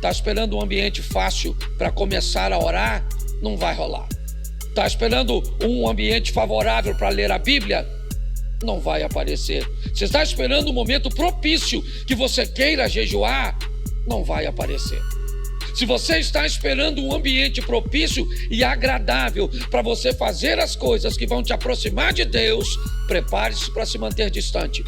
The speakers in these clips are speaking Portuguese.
Está esperando um ambiente fácil para começar a orar? Não vai rolar. Está esperando um ambiente favorável para ler a Bíblia? Não vai aparecer. Você está esperando um momento propício que você queira jejuar? Não vai aparecer. Se você está esperando um ambiente propício e agradável para você fazer as coisas que vão te aproximar de Deus, prepare-se para se manter distante.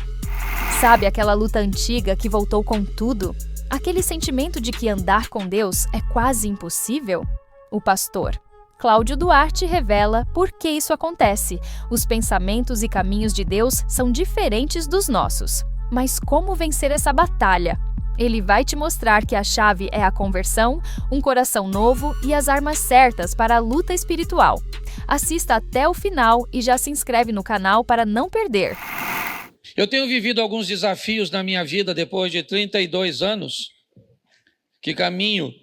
Sabe aquela luta antiga que voltou com tudo? Aquele sentimento de que andar com Deus é quase impossível? O pastor Cláudio Duarte revela por que isso acontece. Os pensamentos e caminhos de Deus são diferentes dos nossos. Mas como vencer essa batalha? Ele vai te mostrar que a chave é a conversão, um coração novo e as armas certas para a luta espiritual. Assista até o final e já se inscreve no canal para não perder. Eu tenho vivido alguns desafios na minha vida depois de 32 anos que caminho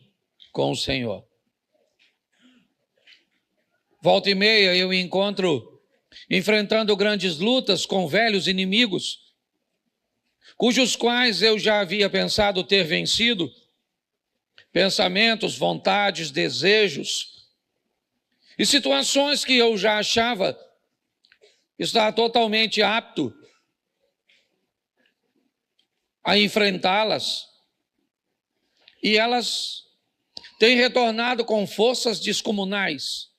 com o Senhor. Volta e meia eu me encontro enfrentando grandes lutas com velhos inimigos, cujos quais eu já havia pensado ter vencido, pensamentos, vontades, desejos e situações que eu já achava estar totalmente apto a enfrentá-las, e elas têm retornado com forças descomunais,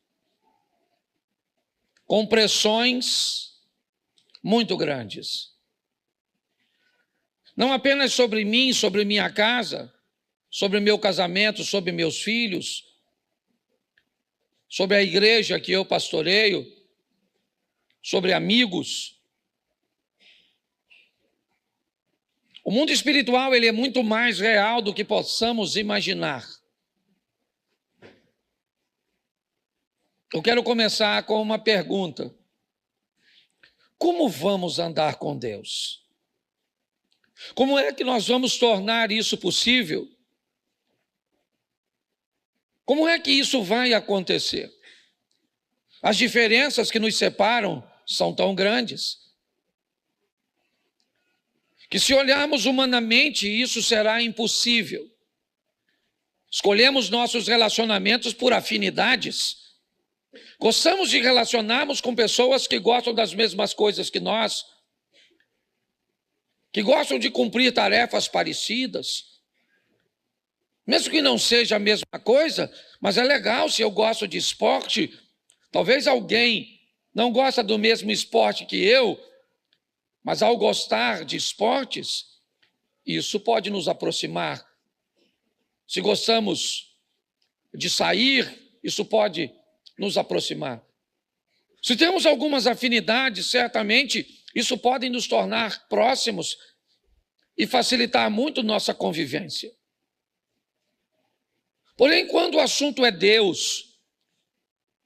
com pressões muito grandes. Não apenas sobre mim, sobre minha casa, sobre meu casamento, sobre meus filhos, sobre a igreja que eu pastoreio, sobre amigos. O mundo espiritual ele é muito mais real do que possamos imaginar. Eu quero começar com uma pergunta. Como vamos andar com Deus? Como é que nós vamos tornar isso possível? Como é que isso vai acontecer? As diferenças que nos separam são tão grandes que, se olharmos humanamente, isso será impossível. Escolhemos nossos relacionamentos por afinidades. Gostamos de relacionarmos com pessoas que gostam das mesmas coisas que nós, que gostam de cumprir tarefas parecidas. Mesmo que não seja a mesma coisa, mas é legal se eu gosto de esporte. Talvez alguém não gosta do mesmo esporte que eu, mas ao gostar de esportes, isso pode nos aproximar. Se gostamos de sair, isso pode nos aproximar. Se temos algumas afinidades, certamente isso pode nos tornar próximos e facilitar muito nossa convivência. Porém, quando o assunto é Deus,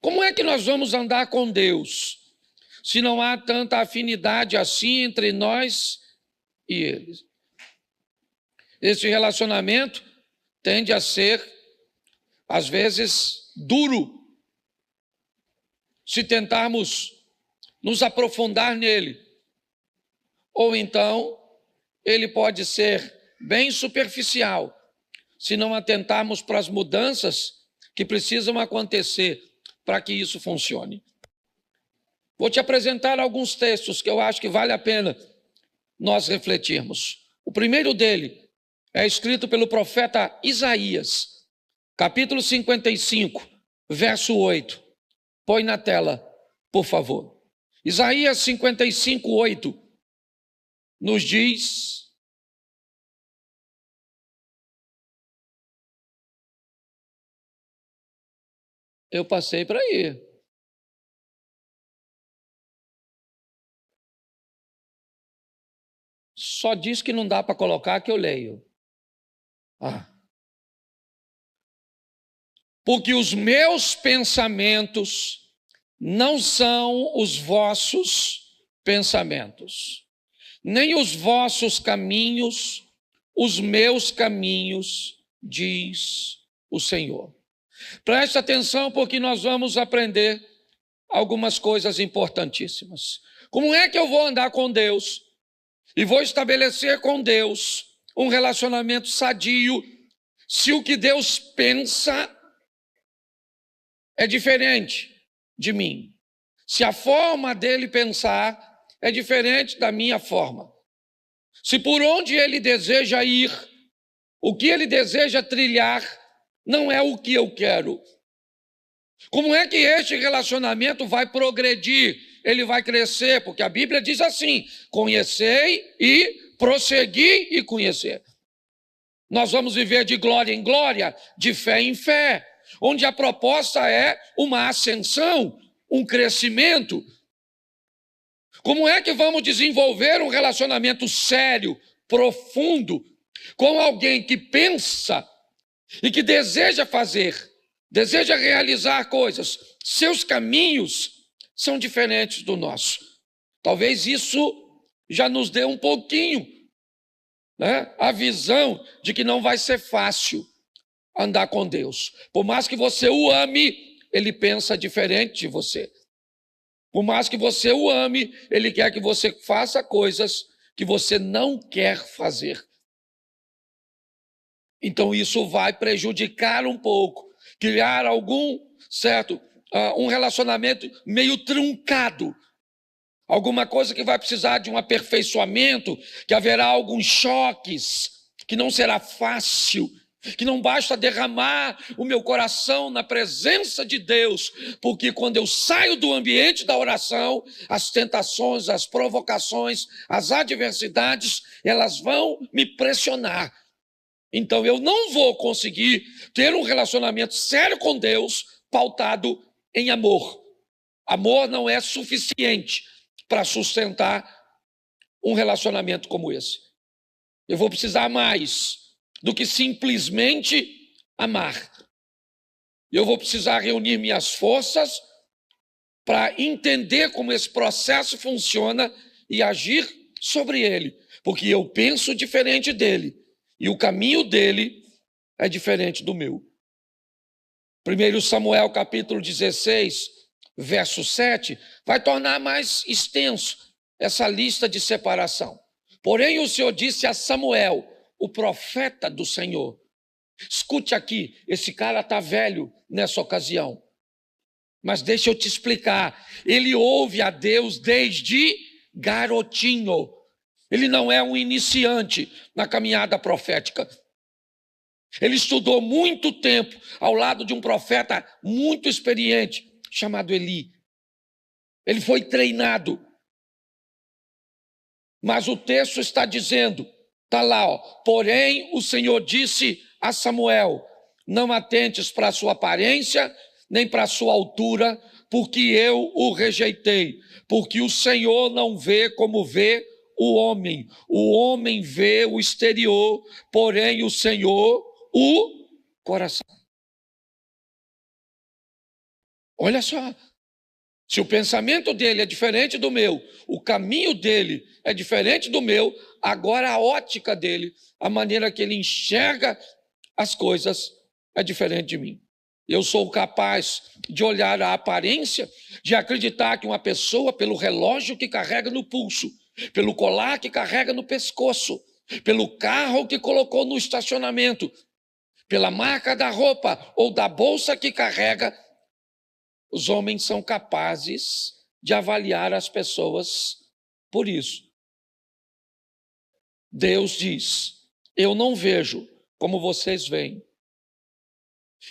como é que nós vamos andar com Deus se não há tanta afinidade assim entre nós e Ele? Esse relacionamento tende a ser, às vezes, duro, se tentarmos nos aprofundar nele. Ou então, ele pode ser bem superficial, se não atentarmos para as mudanças que precisam acontecer para que isso funcione. Vou te apresentar alguns textos que eu acho que vale a pena nós refletirmos. O primeiro dele é escrito pelo profeta Isaías, capítulo 55, verso 8. Põe na tela, por favor. Isaías 55, 8 nos diz: eu passei para aí. Só diz que não dá para colocar que eu leio. Porque os meus pensamentos não são os vossos pensamentos, nem os vossos caminhos, os meus caminhos, diz o Senhor. Preste atenção, porque nós vamos aprender algumas coisas importantíssimas. Como é que eu vou andar com Deus e vou estabelecer com Deus um relacionamento sadio se o que Deus pensa é diferente de mim, se a forma dele pensar é diferente da minha forma, se por onde ele deseja ir, o que ele deseja trilhar, não é o que eu quero, como é que este relacionamento vai progredir? Ele vai crescer, porque a Bíblia diz assim: conhecei e prossegui e conhecer. Nós vamos viver de glória em glória, de fé em fé, onde a proposta é uma ascensão, um crescimento. Como é que vamos desenvolver um relacionamento sério, profundo, com alguém que pensa e que deseja fazer, deseja realizar coisas? Seus caminhos são diferentes do nosso. Talvez isso já nos dê um pouquinho, né, a visão de que não vai ser fácil andar com Deus. Por mais que você o ame, ele pensa diferente de você. Por mais que você o ame, ele quer que você faça coisas que você não quer fazer. Então isso vai prejudicar um pouco, criar um relacionamento meio truncado, alguma coisa que vai precisar de um aperfeiçoamento, que haverá alguns choques, que não será fácil, que não basta derramar o meu coração na presença de Deus, porque quando eu saio do ambiente da oração, as tentações, as provocações, as adversidades, elas vão me pressionar. Então eu não vou conseguir ter um relacionamento sério com Deus pautado em amor. Amor não é suficiente para sustentar um relacionamento como esse. Eu vou precisar mais do que simplesmente amar. Eu vou precisar reunir minhas forças para entender como esse processo funciona e agir sobre ele, porque eu penso diferente dele e o caminho dele é diferente do meu. 1 Samuel capítulo 16, verso 7, vai tornar mais extenso essa lista de separação. Porém, o Senhor disse a Samuel, o profeta do Senhor: escute aqui, esse cara está velho nessa ocasião, mas deixa eu te explicar, ele ouve a Deus desde garotinho, ele não é um iniciante na caminhada profética. Ele estudou muito tempo ao lado de um profeta muito experiente, chamado Eli. Ele foi treinado. Mas o texto está dizendo, está lá, ó, porém o Senhor disse a Samuel: não atentes para a sua aparência, nem para a sua altura, porque eu o rejeitei. Porque o Senhor não vê como vê o homem vê o exterior, porém o Senhor o coração. Olha só, se o pensamento dele é diferente do meu, o caminho dele é diferente do meu, agora a ótica dele, a maneira que ele enxerga as coisas é diferente de mim. Eu sou capaz de olhar a aparência, de acreditar que uma pessoa, pelo relógio que carrega no pulso, pelo colar que carrega no pescoço, pelo carro que colocou no estacionamento, pela marca da roupa ou da bolsa que carrega, os homens são capazes de avaliar as pessoas por isso. Deus diz: eu não vejo como vocês veem.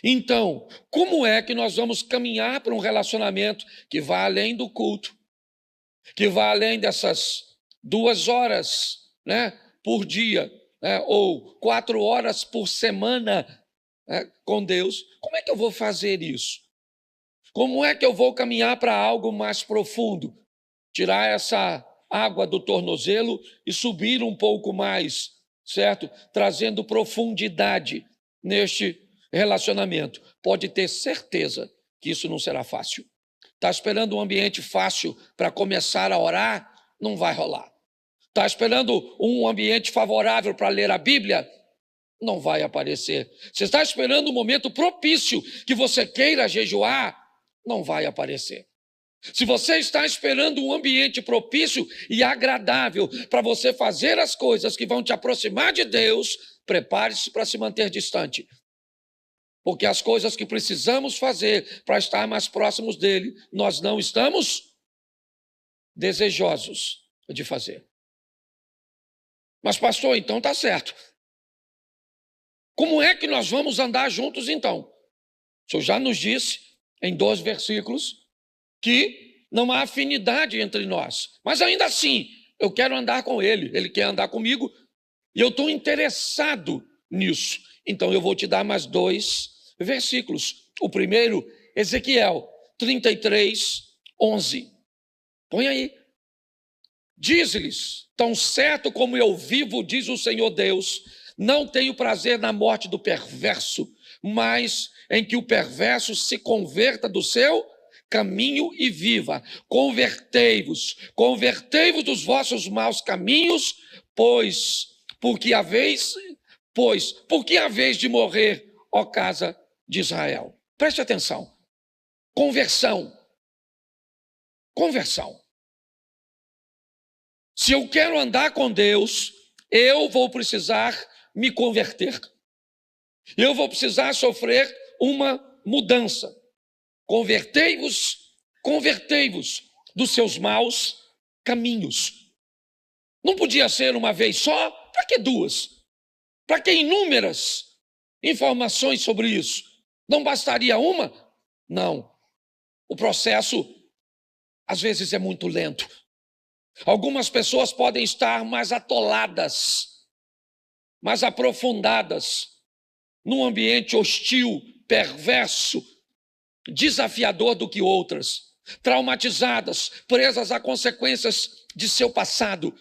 Então, como é que nós vamos caminhar para um relacionamento que vá além do culto, que vá além dessas 2 horas, né, por dia, ou 4 horas por semana, com Deus? Como é que eu vou fazer isso? Como é que eu vou caminhar para algo mais profundo? Tirar essa água do tornozelo e subir um pouco mais, certo? Trazendo profundidade neste relacionamento. Pode ter certeza que isso não será fácil. Está esperando um ambiente fácil para começar a orar? Não vai rolar. Está esperando um ambiente favorável para ler a Bíblia? Não vai aparecer. Você está esperando um momento propício que você queira jejuar? Não vai aparecer. Se você está esperando um ambiente propício e agradável para você fazer as coisas que vão te aproximar de Deus, prepare-se para se manter distante. Porque as coisas que precisamos fazer para estar mais próximos dele, nós não estamos desejosos de fazer. Mas, pastor, então está certo. Como é que nós vamos andar juntos, então? O senhor já nos disse, em 2 versículos, que não há afinidade entre nós. Mas ainda assim, eu quero andar com ele, ele quer andar comigo, e eu estou interessado nisso. Então, eu vou te dar mais 2 versículos. O primeiro, Ezequiel 33, 11. Põe aí. Diz-lhes, tão certo como eu vivo, diz o Senhor Deus, não tenho prazer na morte do perverso, mas em que o perverso se converta do seu caminho e viva. Convertei-vos dos vossos maus caminhos, porque haveis de morrer, ó casa de Israel. Preste atenção. Conversão. Se eu quero andar com Deus, eu vou precisar me converter. Eu vou precisar sofrer uma mudança. Convertei-vos dos seus maus caminhos. Não podia ser uma vez só? Para que 2? Para que inúmeras informações sobre isso? Não bastaria uma? Não. O processo, às vezes, é muito lento. Algumas pessoas podem estar mais atoladas, mais aprofundadas, num ambiente hostil, perverso, desafiador do que outras, traumatizadas, presas a consequências de seu passado.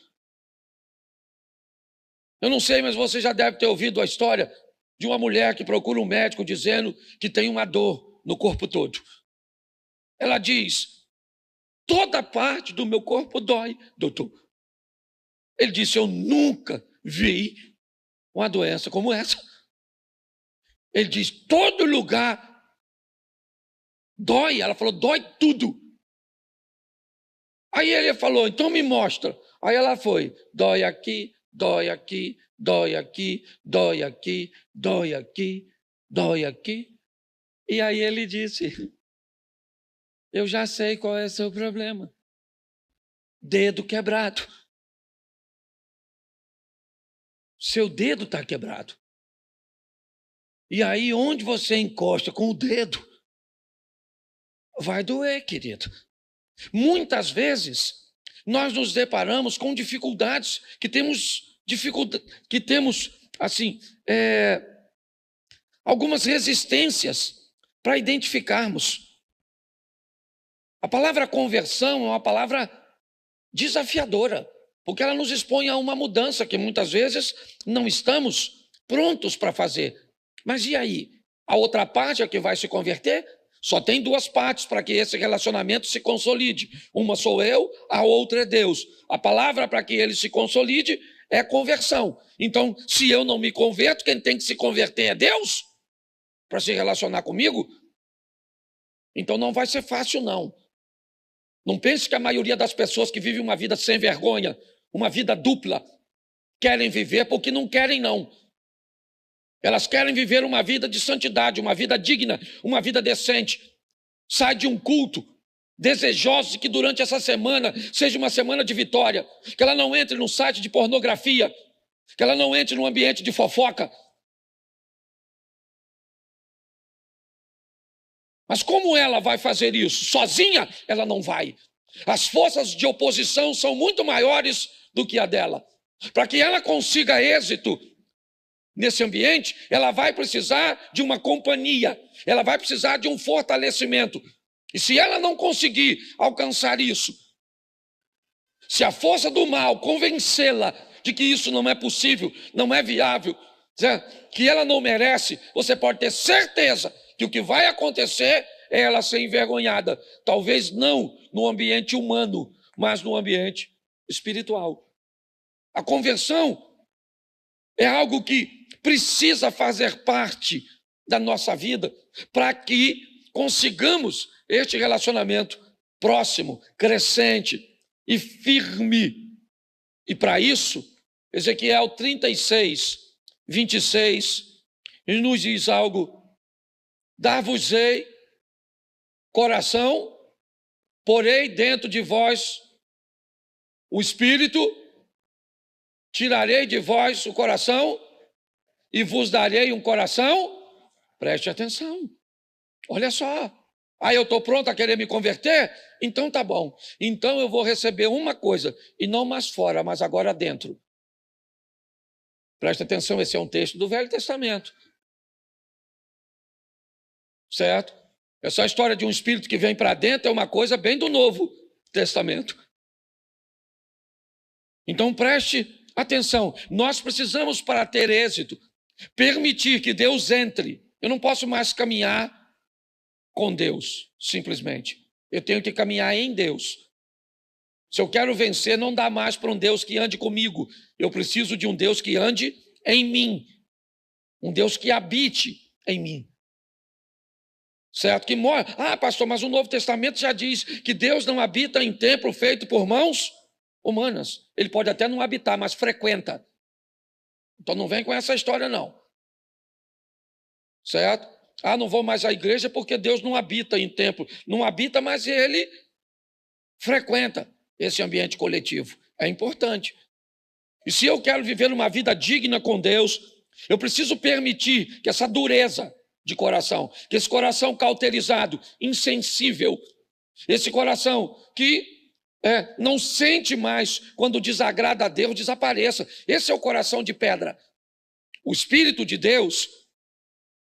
Eu não sei, mas você já deve ter ouvido a história de uma mulher que procura um médico dizendo que tem uma dor no corpo todo. Ela diz: toda parte do meu corpo dói, doutor. Ele disse: eu nunca vi uma doença como essa. Ele diz: todo lugar dói. Ela falou: dói tudo. Aí ele falou: então me mostra. Aí ela foi: dói aqui, dói aqui, dói aqui, dói aqui, dói aqui, dói aqui. E aí ele disse: eu já sei qual é o seu problema. Dedo quebrado. Seu dedo está quebrado. E aí, onde você encosta com o dedo, vai doer, querido. Muitas vezes, nós nos deparamos com dificuldades, que temos assim, algumas resistências para identificarmos. A palavra conversão é uma palavra desafiadora, porque ela nos expõe a uma mudança que muitas vezes não estamos prontos para fazer. Mas e aí? A outra parte é que vai se converter? Só tem 2 partes para que esse relacionamento se consolide. Uma sou eu, a outra é Deus. A palavra para que ele se consolide é conversão. Então, se eu não me converto, quem tem que se converter é Deus para se relacionar comigo? Então não vai ser fácil, não. Não pense que a maioria das pessoas que vivem uma vida sem vergonha, uma vida dupla, querem viver porque não querem, não. Elas querem viver uma vida de santidade, uma vida digna, uma vida decente. Sai de um culto, desejosos que durante essa semana seja uma semana de vitória, que ela não entre num site de pornografia, que ela não entre num ambiente de fofoca. Mas como ela vai fazer isso? Sozinha, ela não vai. As forças de oposição são muito maiores do que a dela. Para que ela consiga êxito nesse ambiente, ela vai precisar de uma companhia, ela vai precisar de um fortalecimento. E se ela não conseguir alcançar isso, se a força do mal convencê-la de que isso não é possível, não é viável, que ela não merece, você pode ter certeza que o que vai acontecer é ela ser envergonhada. Talvez não no ambiente humano, mas no ambiente espiritual. A conversão é algo que precisa fazer parte da nossa vida para que consigamos este relacionamento próximo, crescente e firme. E para isso, Ezequiel 36, 26, ele nos diz algo: dar-vos-ei coração, porei dentro de vós o espírito, tirarei de vós o coração e vos darei um coração. Preste atenção, olha só. Aí eu estou pronto a querer me converter? Então tá bom. Então eu vou receber uma coisa, e não mais fora, mas agora dentro. Preste atenção, esse é um texto do Velho Testamento. Certo? Essa história de um espírito que vem para dentro é uma coisa bem do Novo Testamento. Então preste atenção, nós precisamos, para ter êxito, permitir que Deus entre. Eu não posso mais caminhar com Deus, simplesmente. Eu tenho que caminhar em Deus. Se eu quero vencer, não dá mais para um Deus que ande comigo. Eu preciso de um Deus que ande em mim. Um Deus que habite em mim. Certo? Que mora. Ah, pastor, mas o Novo Testamento já diz que Deus não habita em templo feito por mãos humanas. Ele pode até não habitar, mas frequenta. Então não vem com essa história, não. Certo? Ah, não vou mais à igreja porque Deus não habita em templo. Não habita, mas ele frequenta esse ambiente coletivo. É importante. E se eu quero viver uma vida digna com Deus, eu preciso permitir que essa dureza de coração, que esse coração cauterizado, insensível, esse coração que não sente mais quando desagrada a Deus, desapareça. Esse é o coração de pedra. O Espírito de Deus,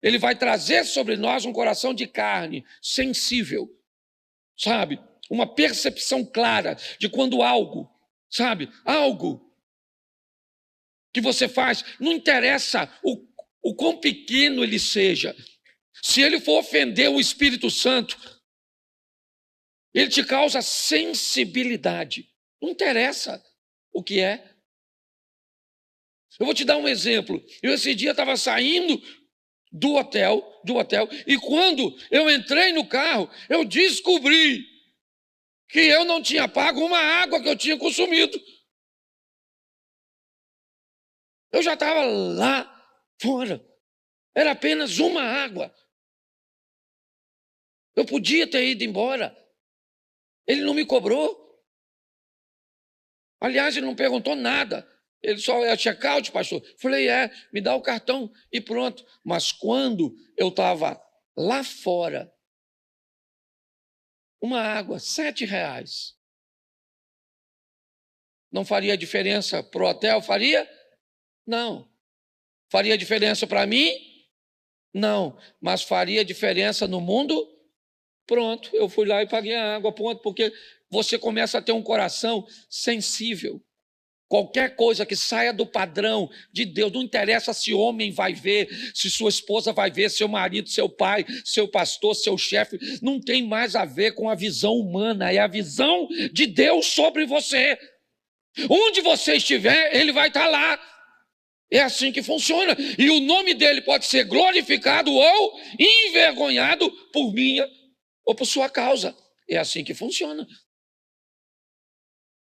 ele vai trazer sobre nós um coração de carne, sensível, sabe? Uma percepção clara de quando algo, sabe? Algo que você faz, não interessa o quão pequeno ele seja, se ele for ofender o Espírito Santo, ele te causa sensibilidade. Não interessa o que é. Eu vou te dar um exemplo. Eu esse dia estava saindo do hotel, e quando eu entrei no carro, eu descobri que eu não tinha pago uma água que eu tinha consumido. Eu já estava lá fora. Era apenas uma água. Eu podia ter ido embora. Ele não me cobrou. Aliás, ele não perguntou nada. Ele só é check-out, pastor. Falei, me dá o cartão e pronto. Mas quando eu estava lá fora, uma água, R$7. Não faria diferença para o hotel? Faria? Não. Faria diferença para mim? Não. Mas faria diferença no mundo? Pronto, eu fui lá e paguei a água, ponto, porque você começa a ter um coração sensível. Qualquer coisa que saia do padrão de Deus, não interessa se homem vai ver, se sua esposa vai ver, seu marido, seu pai, seu pastor, seu chefe, não tem mais a ver com a visão humana, é a visão de Deus sobre você. Onde você estiver, ele vai estar lá. É assim que funciona. E o nome dele pode ser glorificado ou envergonhado por minha ou por sua causa. É assim que funciona.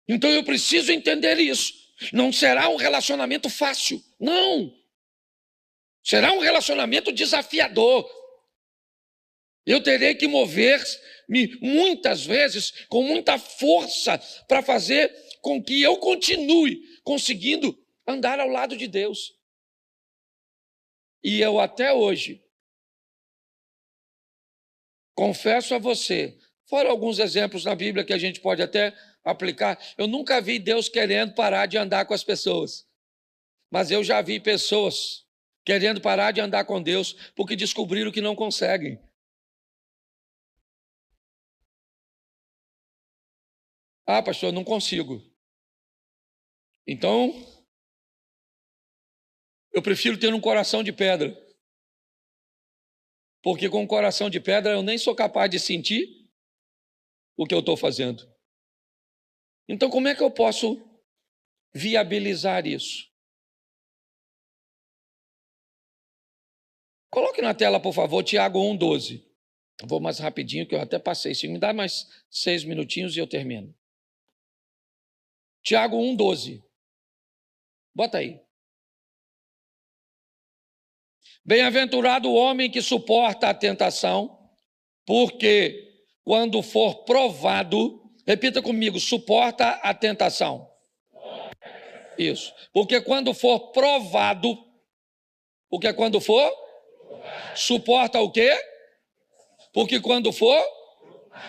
Então eu preciso entender isso. Não será um relacionamento fácil. Não. Será um relacionamento desafiador. Eu terei que mover-me muitas vezes com muita força para fazer com que eu continue conseguindo andar ao lado de Deus. E eu até hoje confesso a você, fora alguns exemplos na Bíblia que a gente pode até aplicar, eu nunca vi Deus querendo parar de andar com as pessoas. Mas eu já vi pessoas querendo parar de andar com Deus porque descobriram que não conseguem. Ah, pastor, eu não consigo. Então, eu prefiro ter um coração de pedra. Porque com um coração de pedra eu nem sou capaz de sentir o que eu estou fazendo. Então, como é que eu posso viabilizar isso? Coloque na tela, por favor, Tiago 1,12. Vou mais rapidinho, que eu até passei. Se me dá mais 6 minutinhos e eu termino. Tiago 1,12. Bota aí. Bem-aventurado o homem que suporta a tentação, porque quando for provado, repita comigo, suporta a tentação. Isso. Porque quando for provado, o que é quando for? Suporta o quê? Porque quando for?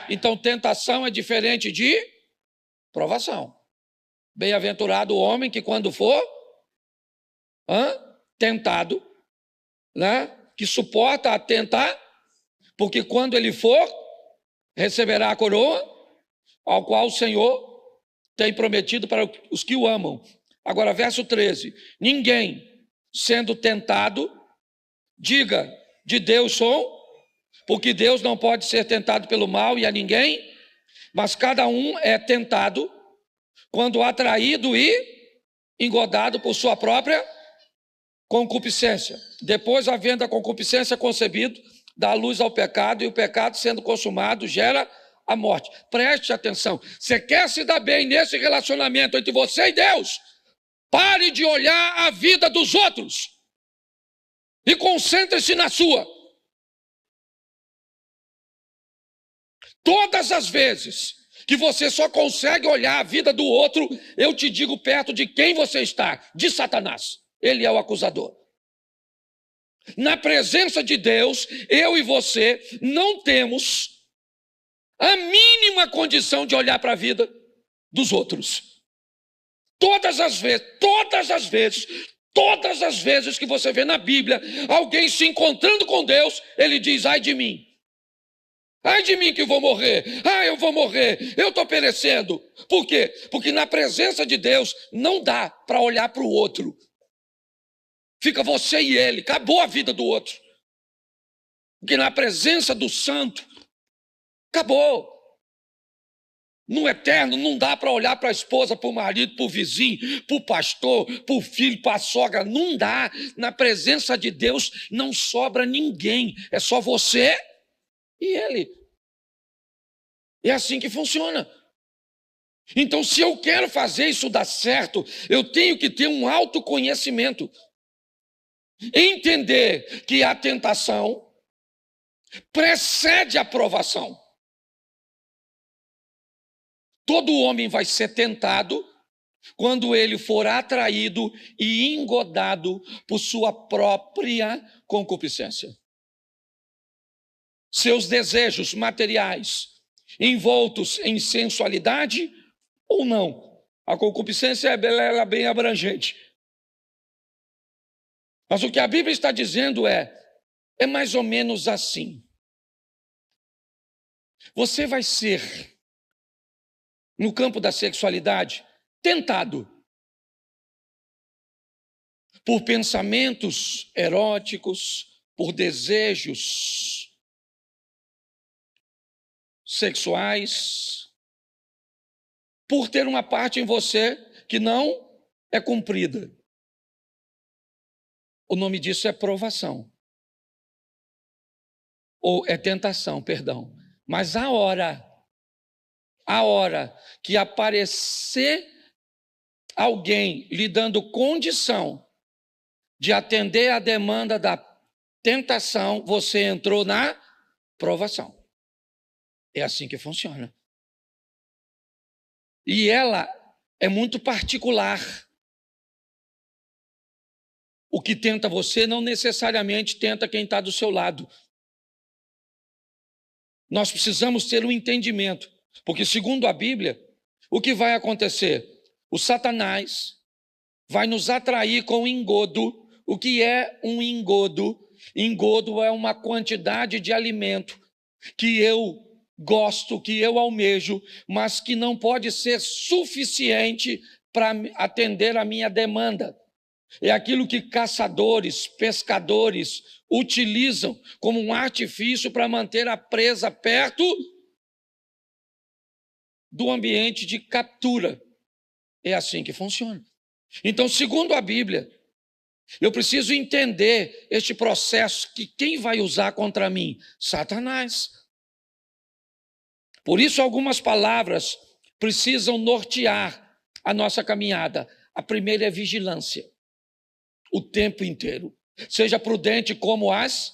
Então, tentação é diferente de provação. Bem-aventurado o homem que quando for tentado, né? Que suporta a tentar, porque quando ele for, receberá a coroa, ao qual o Senhor tem prometido para os que o amam. Agora, verso 13. Ninguém, sendo tentado, diga, de Deus sou, porque Deus não pode ser tentado pelo mal e a ninguém, mas cada um é tentado quando atraído e engodado por sua própria concupiscência. Depois, havendo a concupiscência concebido, dá luz ao pecado, e o pecado, sendo consumado, gera a morte. Preste atenção. Você quer se dar bem nesse relacionamento entre você e Deus? Pare de olhar a vida dos outros e concentre-se na sua. Todas as vezes que você só consegue olhar a vida do outro, eu te digo perto de quem você está, de Satanás. Ele é o acusador. Na presença de Deus, eu e você não temos a mínima condição de olhar para a vida dos outros. Todas as vezes que você vê na Bíblia alguém se encontrando com Deus, ele diz, ai de mim. Ai de mim que eu vou morrer, eu vou morrer, eu estou perecendo. Por quê? Porque na presença de Deus não dá para olhar para o outro. Fica você e ele, acabou a vida do outro. Porque na presença do santo, acabou. No eterno não dá para olhar para a esposa, para o marido, para o vizinho, para o pastor, para o filho, para a sogra. Não dá. Na presença de Deus não sobra ninguém. É só você e ele. É assim que funciona. Então, se eu quero fazer isso dar certo, eu tenho que ter um autoconhecimento. Entender que a tentação precede a provação. Todo homem vai ser tentado quando ele for atraído e engodado por sua própria concupiscência. Seus desejos materiais envoltos em sensualidade ou não. A concupiscência é bem abrangente. Mas o que a Bíblia está dizendo é mais ou menos assim. Você vai ser, no campo da sexualidade, tentado por pensamentos eróticos, por desejos sexuais, por ter uma parte em você que não é cumprida. O nome disso é provação. Ou é tentação, perdão. Mas a hora que aparecer alguém lhe dando condição de atender a demanda da tentação, você entrou na provação. É assim que funciona. E ela é muito particular. O que tenta você não necessariamente tenta quem está do seu lado. Nós precisamos ter um entendimento, porque segundo a Bíblia, o que vai acontecer? O Satanás vai nos atrair com engodo. O que é um engodo? Engodo é uma quantidade de alimento que eu gosto, que eu almejo, mas que não pode ser suficiente para atender a minha demanda. É aquilo que caçadores, pescadores utilizam como um artifício para manter a presa perto do ambiente de captura. É assim que funciona. Então, segundo a Bíblia, eu preciso entender este processo que quem vai usar contra mim? Satanás. Por isso, algumas palavras precisam nortear a nossa caminhada. A primeira é vigilância. O tempo inteiro. Seja prudente como as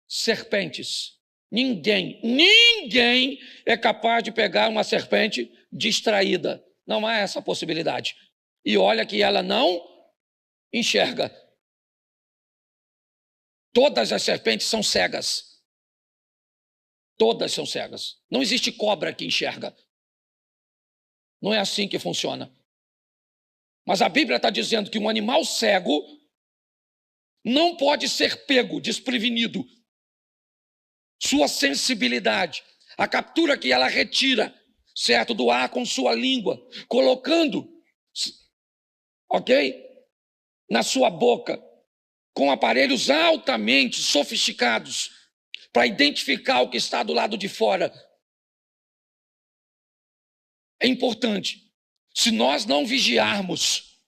serpentes. Ninguém é capaz de pegar uma serpente distraída. Não há essa possibilidade. E olha que ela não enxerga. Todas as serpentes são cegas. Todas são cegas. Não existe cobra que enxerga. Não é assim que funciona. Mas a Bíblia está dizendo que um animal cego não pode ser pego, desprevenido. Sua sensibilidade, a captura que ela retira, certo, do ar com sua língua, colocando, ok, na sua boca, com aparelhos altamente sofisticados, para identificar o que está do lado de fora. É importante. Se nós não vigiarmos,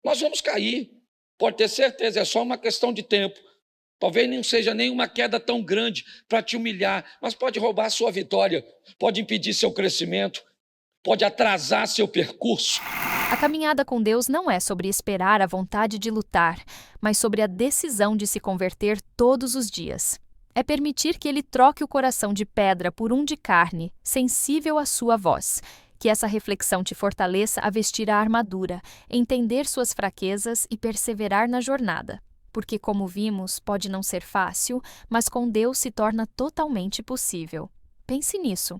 nós vamos cair. Pode ter certeza, é só uma questão de tempo. Talvez não seja nenhuma queda tão grande para te humilhar, mas pode roubar a sua vitória, pode impedir seu crescimento, pode atrasar seu percurso. A caminhada com Deus não é sobre esperar a vontade de lutar, mas sobre a decisão de se converter todos os dias. É permitir que Ele troque o coração de pedra por um de carne, sensível à sua voz. Que essa reflexão te fortaleça a vestir a armadura, entender suas fraquezas e perseverar na jornada. Porque, como vimos, pode não ser fácil, mas com Deus se torna totalmente possível. Pense nisso.